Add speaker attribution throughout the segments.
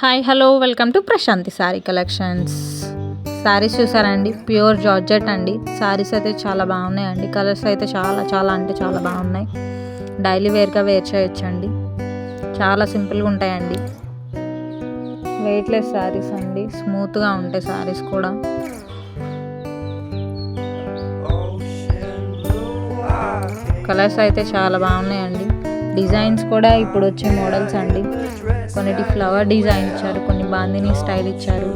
Speaker 1: Hi hello welcome to Prashanti sari collections. Saris చూసారండి, pure georgette అండి. శారీస్ అయితే చాలా బాగున్నాయండి. కలర్స్ అయితే చాలా అంటే చాలా బాగున్నాయి. డైలీ వేర్గా వేర్ చేయొచ్చండి. చాలా సింపుల్గా ఉంటాయండి. వెయిట్లెస్ శారీస్ అండి, స్మూత్గా ఉంటాయి శారీస్ కూడా. కలర్స్ అయితే చాలా బాగున్నాయండి. డిజైన్స్ కూడా ఇప్పుడు వచ్చే మోడల్స్ అండి. కొన్నిటి ఫ్లవర్ డిజైన్ ఇచ్చారు, కొన్ని బాందిని స్టైల్ ఇచ్చారు.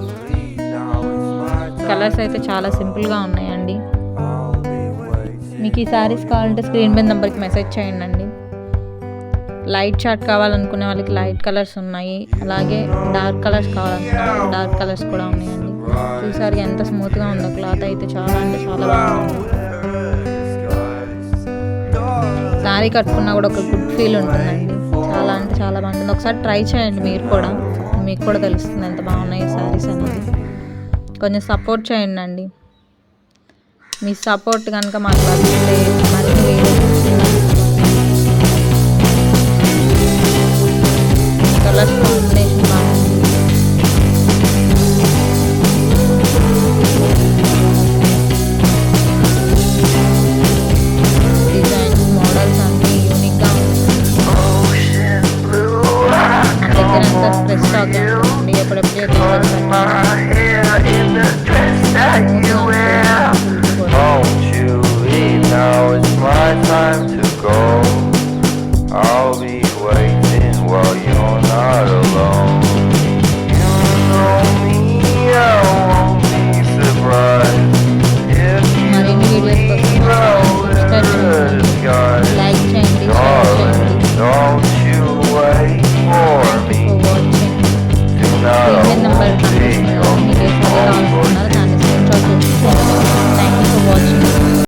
Speaker 1: కలర్స్ అయితే చాలా సింపుల్గా ఉన్నాయండి. మీకు ఈ శారీస్ కావాలంటే స్క్రీన్ మీద నెంబర్కి మెసేజ్ చేయండి అండి. లైట్ చార్ట్ కావాలనుకునే వాళ్ళకి లైట్ కలర్స్ ఉన్నాయి, అలాగే డార్క్ కలర్స్ కావాలనుకునే వాళ్ళకి డార్క్ కలర్స్ కూడా ఉన్నాయండి. చూసారు ఎంత స్మూత్గా ఉందో, క్లాత్ అయితే చాలా అంటే చాలా బాగుంది. శారీ కట్టుకున్నా కూడా ఒక గుడ్ ఫీల్ ఉంటుందండి. చాలా అంటే చాలా బాగుంటుంది. ఒకసారి ట్రై చేయండి, మీకు కూడా తెలుస్తుంది ఎంత బాగున్నాయి శారీస్ అనేది. కొంచెం సపోర్ట్ చేయండి అండి. మీ సపోర్ట్ కనుక మాకు లభిస్తే మరిన్ని కలర్స్ కాంబినేషన్ బాగుంది. డిజైన్స్ మోడల్స్ అన్నీ యూనిక్గా దగ్గరంతా స్ట్రెస్ స్టాక్ అండి. ఎప్పుడెప్పుడే
Speaker 2: time to go. I'll be waiting while you're not alone.